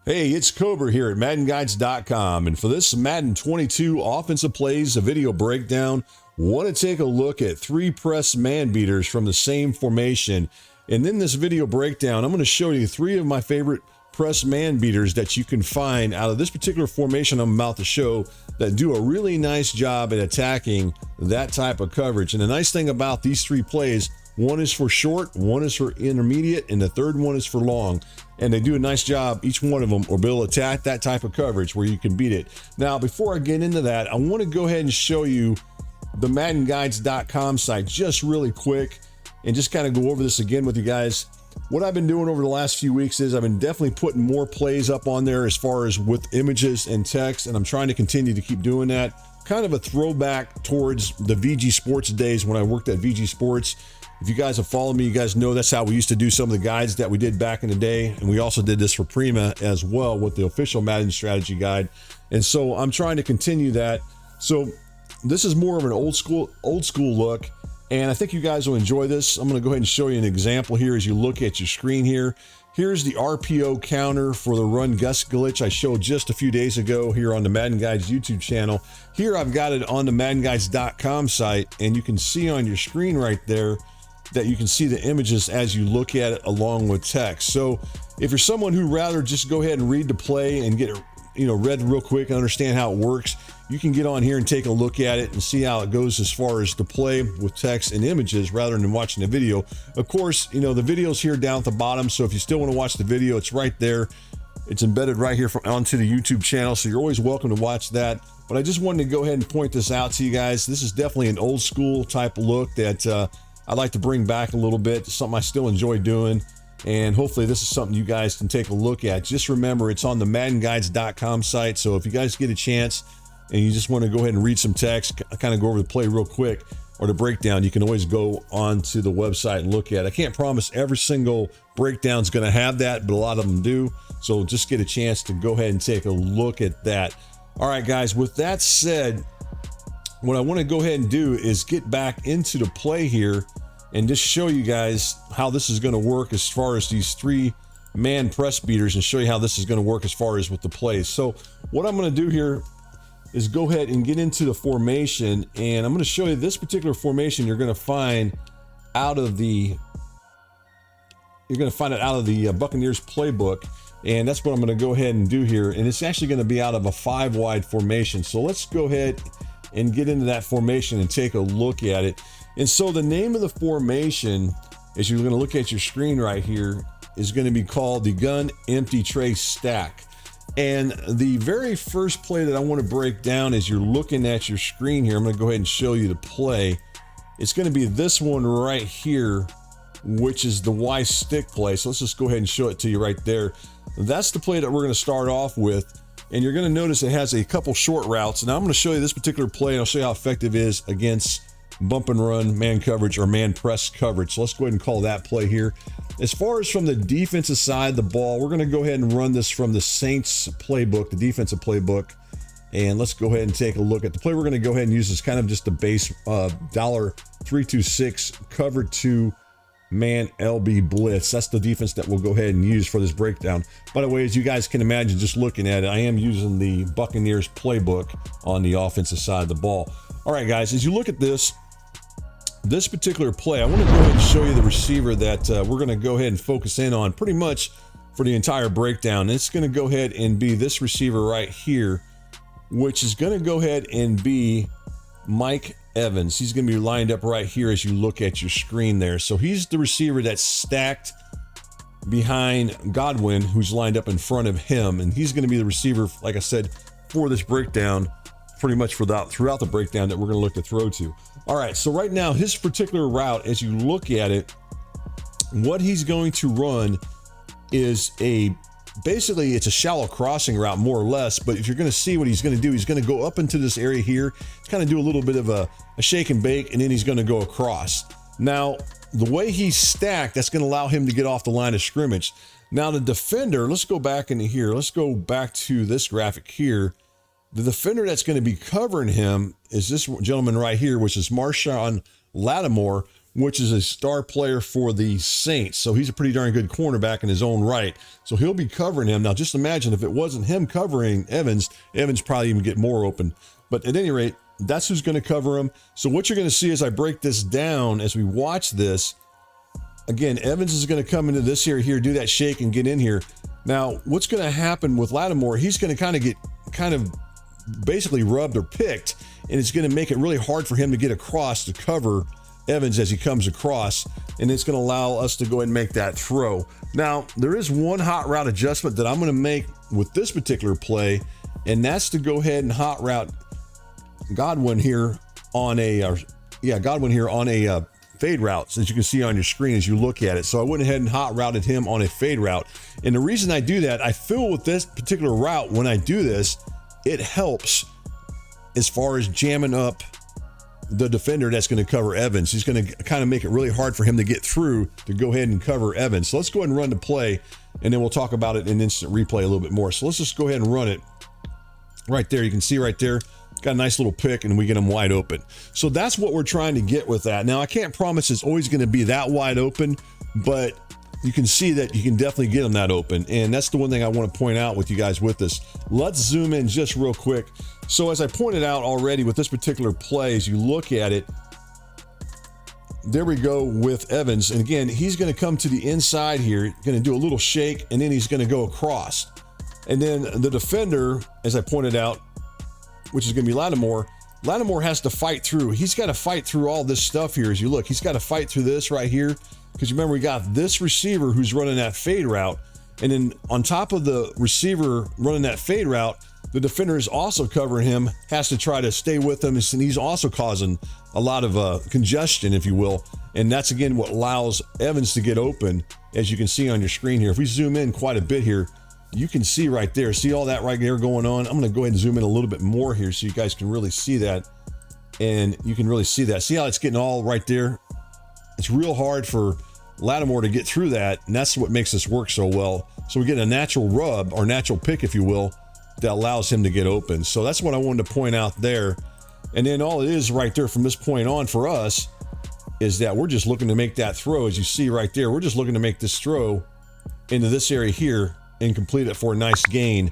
Hey, it's Cobra here at MaddenGuides.com, and for this Madden 22 offensive plays, a video breakdown, want to take a look at 3 press man beaters from the same formation. And in this video breakdown, I'm going to show you 3 of my favorite press man beaters that you can find out of this particular formation I'm about to show that do a really nice job at attacking that type of coverage. And the nice thing about these 3 plays, one is for short, one is for intermediate, and the third one is for long. And they do a nice job, each one of them, or be able to attack that type of coverage where you can beat it. Now, before I get into that, I want to go ahead and show you the MaddenGuides.com site just really quick and just kind of go over this again with you guys. What I've been doing over the last few weeks is I've been definitely putting more plays up on there as far as with images and text, and I'm trying to continue to keep doing that. Kind of a throwback towards the VG Sports days when I worked at VG Sports. If you guys have followed me, you guys know that's how we used to do some of the guides that we did back in the day. And we also did this for Prima as well with the official Madden strategy guide. And so I'm trying to continue that. So this is more of an old school look. And I think you guys will enjoy this. I'm going to go ahead and show you an example here as you look at your screen here. Here's the RPO counter for the run gust glitch I showed just a few days ago here on the Madden Guides YouTube channel. Here I've got it on the MaddenGuides.com site, and you can see on your screen right there that you can see the images as you look at it along with text. So if you're someone who rather just go ahead and read the play and get it, read real quick and understand how it works, you can get on here and take a look at it and see how it goes as far as the play with text and images rather than watching the video. Of course, the video's here down at the bottom, so if you still want to watch the video, it's right there. It's embedded right here onto the YouTube channel, so you're always welcome to watch that. But I just wanted to go ahead and point this out to you guys. This is definitely an old school type of look that I'd like to bring back a little bit. It's something I still enjoy doing, and hopefully this is something you guys can take a look at. Just remember, it's on the MaddenGuides.com site, so if you guys get a chance and you just want to go ahead and read some text, kind of go over the play real quick, or the breakdown, you can always go onto the website and look at it. I can't promise every single breakdown is going to have that, but a lot of them do, so just get a chance to go ahead and take a look at that. All right, guys, with that said, what I want to go ahead and do is get back into the play here and just show you guys how this is going to work as far as these 3 man press beaters, and show you how this is going to work as far as with the plays. So what I'm going to do here is go ahead and get into the formation, and I'm going to show you this particular formation you're going to find out of the Buccaneers playbook. And that's what I'm going to go ahead and do here. And it's actually going to be out of a 5-wide formation. So let's go ahead and get into that formation and take a look at it. And so the name of the formation, as you're going to look at your screen right here, is going to be called the gun empty tray stack. And the very first play that I want to break down as you're looking at your screen here, I'm going to go ahead and show you the play. It's going to be this one right here, which is the Y stick play. So let's just go ahead and show it to you right there. That's the play that we're going to start off with. And you're going to notice it has a couple short routes. Now I'm going to show you this particular play, and I'll show you how effective it is against bump and run man coverage or man press coverage. So let's go ahead and call that play here. As far as from the defensive side of the ball, we're going to go ahead and run this from the Saints playbook, the defensive playbook. And let's go ahead and take a look at the play we're going to go ahead and use is kind of just a base $326 cover 2 man LB blitz. That's the defense that we'll go ahead and use for this breakdown. By the way, as you guys can imagine, just looking at it, I am using the Buccaneers playbook on the offensive side of the ball. All right, guys, as you look at this particular play, I want to go ahead and show you the receiver that we're going to go ahead and focus in on pretty much for the entire breakdown. It's going to go ahead and be this receiver right here, which is going to go ahead and be Mike Evans. He's going to be lined up right here as you look at your screen there. So he's the receiver that's stacked behind Godwin, who's lined up in front of him. And he's going to be the receiver, like I said, for this breakdown, pretty much throughout the breakdown that we're going to look to throw to. All right, so right now, his particular route, as you look at it, what he's going to run is basically it's a shallow crossing route, more or less. But if you're going to see what he's going to do, he's going to go up into this area here, kind of do a little bit of a shake and bake, and then he's going to go across. Now, the way he's stacked, that's going to allow him to get off the line of scrimmage. Now, the defender, let's go back into here. Let's go back to this graphic here. The defender that's going to be covering him is this gentleman right here, which is Marshawn Lattimore, which is a star player for the Saints. So he's a pretty darn good cornerback in his own right. So he'll be covering him. Now, just imagine if it wasn't him covering Evans, Evans probably even get more open. But at any rate, that's who's going to cover him. So what you're going to see as I break this down, as we watch this, again, Evans is going to come into this area here, do that shake and get in here. Now, what's going to happen with Lattimore, he's going to get basically rubbed or picked, and it's going to make it really hard for him to get across to cover Evans as he comes across, and it's going to allow us to go ahead and make that throw. Now, there is one hot route adjustment that I'm going to make with this particular play, and that's to go ahead and hot route Godwin here on a fade route, as you can see on your screen as you look at it. So I went ahead and hot routed him on a fade route. And the reason I do that, I feel with this particular route, when I do this, it helps as far as jamming up the defender that's going to cover Evans. He's going to kind of make it really hard for him to get through to go ahead and cover Evans. So let's go ahead and run the play, and then we'll talk about it in instant replay a little bit more. So let's just go ahead and run it right there. You can see right there, got a nice little pick, and we get him wide open. So that's what we're trying to get with that. Now, I can't promise it's always going to be that wide open, but you can see that you can definitely get him that open. And that's the one thing I want to point out with you guys with this. Let's zoom in just real quick. So as I pointed out already with this particular play, as you look at it, there we go with Evans. And again, he's going to come to the inside here, going to do a little shake, and then he's going to go across. And then the defender, as I pointed out, which is going to be Lattimore, Lattimore has to fight through. He's got to fight through all this stuff here as you look. He's got to fight through this right here, because remember, we got this receiver who's running that fade route. And then on top of the receiver running that fade route, the defender is also covering him, has to try to stay with him. And he's also causing a lot of congestion, if you will. And that's, again, what allows Evans to get open, as you can see on your screen here. If we zoom in quite a bit here, you can see right there. See all that right there going on? I'm going to go ahead and zoom in a little bit more here so you guys can really see that. And you can really see that. See how it's getting all right there? It's real hard for Lattimore to get through that, and that's what makes this work so well. So we get a natural rub, or natural pick, if you will, that allows him to get open. So that's what I wanted to point out there. And then all it is right there from this point on for us is that we're just looking to make that throw. As you see right there, we're just looking to make this throw into this area here and complete it for a nice gain,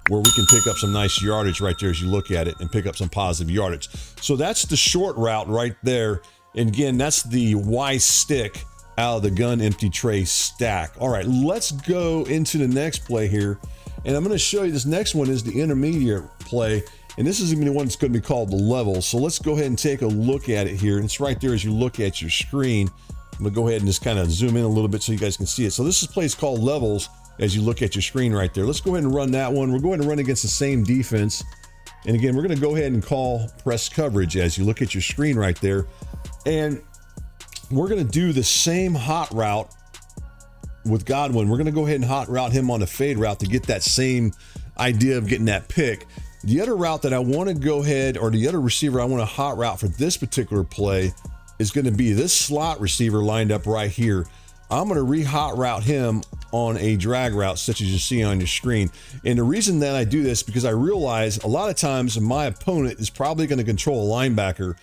where we can pick up some nice yardage right there as you look at it, and pick up some positive yardage. So that's the short route right there. And again, that's the Y stick out of the gun empty tray stack. All right, let's go into the next play here. And I'm going to show you this next one is the intermediate play. And this is going to be the one that's going to be called the level. So let's go ahead and take a look at it here. And it's right there as you look at your screen. I'm going to go ahead and just kind of zoom in a little bit so you guys can see it. So this is place called levels as you look at your screen right there. Let's go ahead and run that one. We're going to run against the same defense. And again, we're going to go ahead and call press coverage as you look at your screen right there. And we're going to do the same hot route with Godwin. We're going to go ahead and hot route him on a fade route to get that same idea of getting that pick. The other route that I want to go ahead, or the other receiver I want to hot route for this particular play, is going to be this slot receiver lined up right here. I'm going to re-hot route him on a drag route, such as you see on your screen. And the reason that I do this, because I realize a lot of times my opponent is probably going to control a linebacker.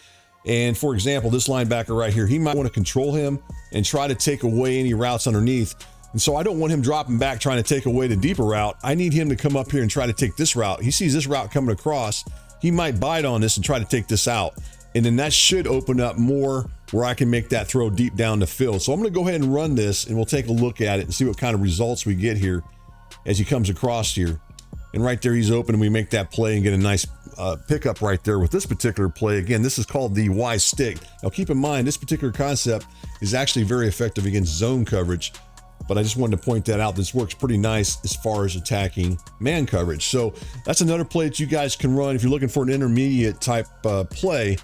And for example, this linebacker right here, he might want to control him and try to take away any routes underneath. And so I don't want him dropping back trying to take away the deeper route. I need him to come up here and try to take this route. He sees this route coming across. He might bite on this and try to take this out. And then that should open up more where I can make that throw deep down the field. So I'm going to go ahead and run this, and we'll take a look at it and see what kind of results we get here as he comes across here. And right there, he's open, and we make that play and get a nice pickup right there with this particular play. Again, this is called the Y stick. Now, keep in mind, this particular concept is actually very effective against zone coverage, but I just wanted to point that out. This works pretty nice as far as attacking man coverage. So that's another play that you guys can run if you're looking for an intermediate type play.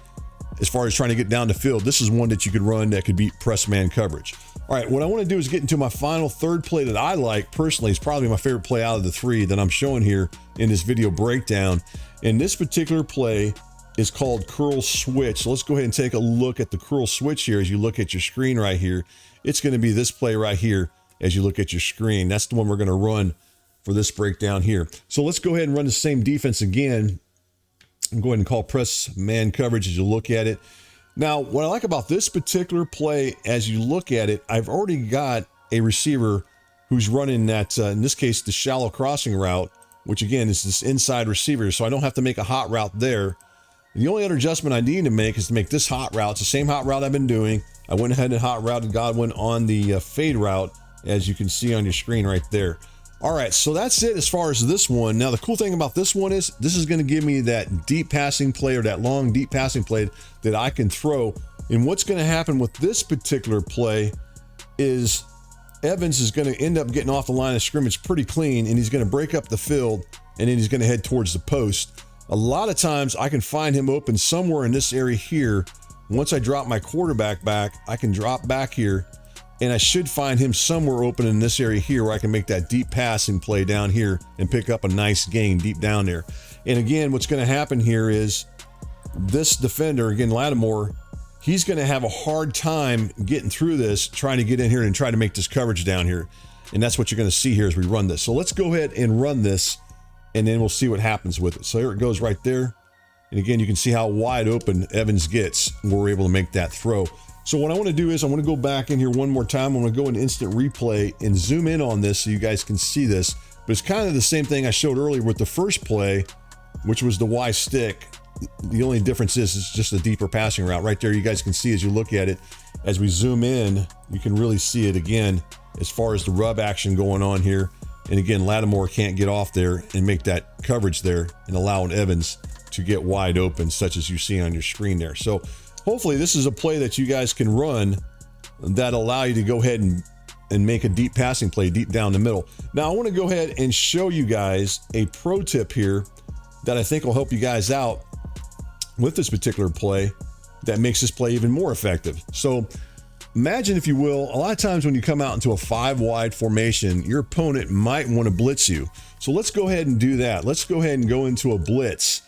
As far as trying to get down the field, this is one that you could run that could beat press man coverage. All right, what I want to do is get into my final third play that I like personally. It's probably my favorite play out of the three that I'm showing here in this video breakdown. And this particular play is called curl switch. So let's go ahead and take a look at the curl switch here as you look at your screen right here. It's going to be this play right here as you look at your screen. That's the one we're going to run for this breakdown here. So let's go ahead and run the same defense again. I'm going to call press man coverage as you look at it. Now, what I like about this particular play, as you look at it, I've already got a receiver who's running that, in this case, the shallow crossing route, which again is this inside receiver, so I don't have to make a hot route there. And the only other adjustment I need to make is to make this hot route. It's the same hot route I've been doing. I went ahead and hot routed Godwin on the fade route, as you can see on your screen right there. All right, so that's it as far as this one. Now, the cool thing about this one is this is going to give me that deep passing play, or that long deep passing play that I can throw. And what's going to happen with this particular play is Evans is going to end up getting off the line of scrimmage pretty clean, and he's going to break up the field, and then he's going to head towards the post. A lot of times I can find him open somewhere in this area here. Once I drop my quarterback back, I can drop back here, and I should find him somewhere open in this area here where I can make that deep passing play down here and pick up a nice gain deep down there. And again, what's going to happen here is this defender, again, Lattimore, he's going to have a hard time getting through this, trying to get in here and try to make this coverage down here. And that's what you're going to see here as we run this. So let's go ahead and run this, and then we'll see what happens with it. So here it goes right there. And again, you can see how wide open Evans gets when we're able to make that throw. So what I want to do is I want to go back in here one more time. I'm going to go in instant replay and zoom in on this so you guys can see this. But it's kind of the same thing I showed earlier with the first play, which was the Y stick. The only difference is it's just a deeper passing route. Right there, you guys can see as you look at it. As we zoom in, you can really see it again as far as the rub action going on here. And again, Lattimore can't get off there and make that coverage there and allowing Evans to get wide open, such as you see on your screen there. So hopefully this is a play that you guys can run that allow you to go ahead and make a deep passing play deep down the middle. Now I want to go ahead and show you guys a pro tip here that I think will help you guys out with this particular play that makes this play even more effective. So imagine, if you will, a lot of times when you come out into a 5-wide formation, your opponent might want to blitz you. So let's go ahead and do that. Let's go ahead and go into a blitz.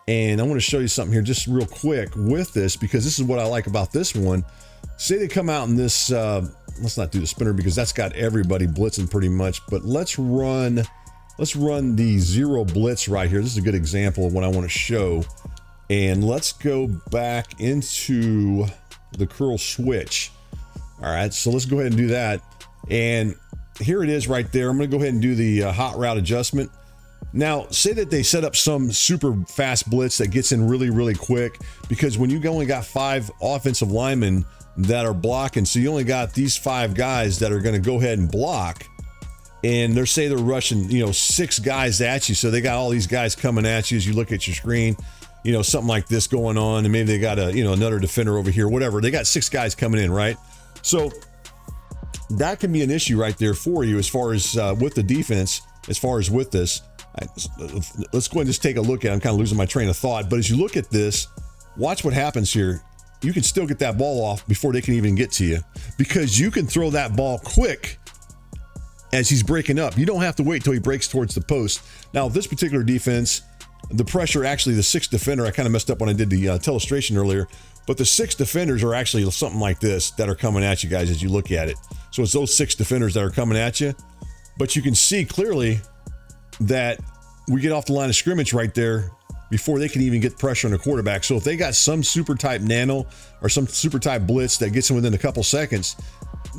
And I want to show you something here just real quick with this, because this is what I like about this one. Say they come out in this, let's not do the spinner because that's got everybody blitzing pretty much, but let's run the zero blitz right here. This is a good example of what I want to show. And let's go back into the curl switch. All right, so let's go ahead and do that. And here it is right there. I'm going to go ahead and do the hot route adjustment. Now, say that they set up some super fast blitz that gets in really, really quick, because when you only got 5 offensive linemen that are blocking, so you only got these 5 guys that are going to go ahead and block, and they're rushing, 6 guys at you. So they got all these guys coming at you as you look at your screen, something like this going on, and maybe they got another defender over here, whatever. They got 6 guys coming in, right? So that can be an issue right there for you as far as with the defense, as far as with this. Let's go ahead and just take a look at it. I'm kind of losing my train of thought, but as you look at this, watch what happens here. You can still get that ball off before they can even get to you, because you can throw that ball quick as he's breaking up. You don't have to wait till he breaks towards the post. Now, this particular defense, the pressure, actually the 6th defender, I kind of messed up when I did the illustration earlier, but the 6 defenders are actually something like this that are coming at you guys as you look at it. So it's those 6 defenders that are coming at you, but you can see clearly that we get off the line of scrimmage right there before they can even get pressure on the quarterback. So if they got some super type nano or some super type blitz that gets them within a couple seconds,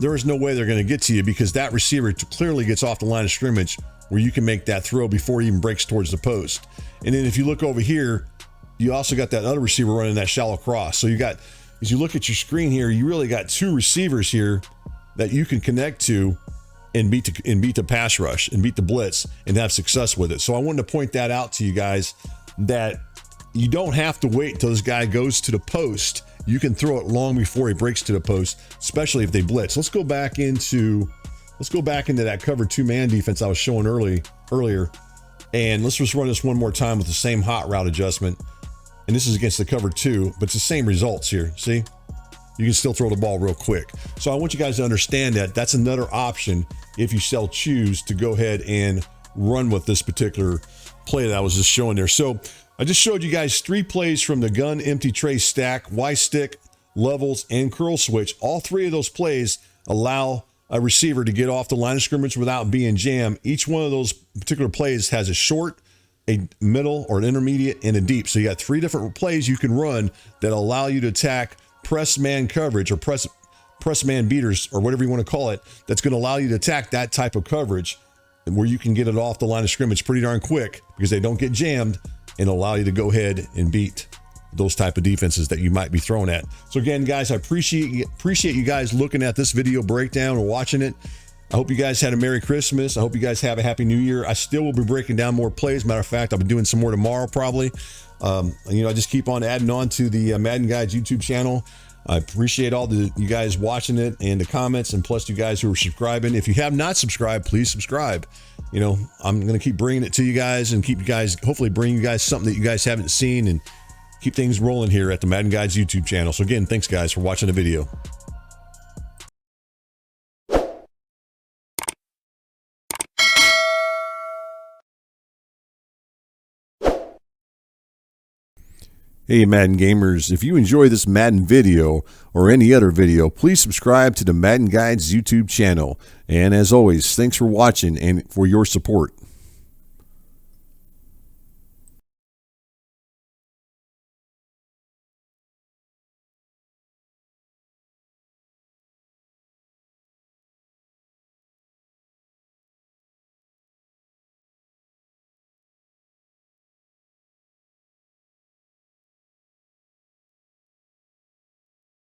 there is no way they're going to get to you, because that receiver clearly gets off the line of scrimmage where you can make that throw before he even breaks towards the post. And then if you look over here, you also got that other receiver running that shallow cross. So you got, as you look at your screen here, you really got 2 receivers here that you can connect to and beat the pass rush and beat the blitz and have success with it. So I wanted to point that out to you guys, that you don't have to wait until this guy goes to the post. You can throw it long before he breaks to the post, especially if they blitz. Let's go back into that cover 2-man defense I was showing earlier. And let's just run this one more time with the same hot route adjustment. And this is against the cover 2, but it's the same results here. See? You can still throw the ball real quick. So I want you guys to understand that that's another option if you shall choose to go ahead and run with this particular play that I was just showing there. So I just showed you guys 3 plays from the gun, empty tray, stack, Y stick, levels, and curl switch. All 3 of those plays allow a receiver to get off the line of scrimmage without being jammed. Each one of those particular plays has a short, a middle, or an intermediate, and a deep. So you got 3 different plays you can run that allow you to attack press man coverage or press man beaters or whatever you want to call it, that's going to allow you to attack that type of coverage and where you can get it off the line of scrimmage pretty darn quick because they don't get jammed and allow you to go ahead and beat those type of defenses that you might be thrown at. So again, guys, I appreciate you guys looking at this video breakdown and watching it. I hope you guys had a Merry Christmas. I hope you guys have a Happy New Year. I still will be breaking down more plays. Matter of fact, I'll be doing some more tomorrow probably. I just keep on adding on to the Madden Guides YouTube channel. I appreciate all you guys watching it and the comments, and plus you guys who are subscribing. If you have not subscribed, please subscribe. I'm going to keep bringing it to you guys and hopefully bring you guys something that you guys haven't seen and keep things rolling here at the Madden Guides YouTube channel. So again, thanks guys for watching the video. Hey Madden gamers, if you enjoy this Madden video or any other video, please subscribe to the Madden Guides YouTube channel. And as always, thanks for watching and for your support.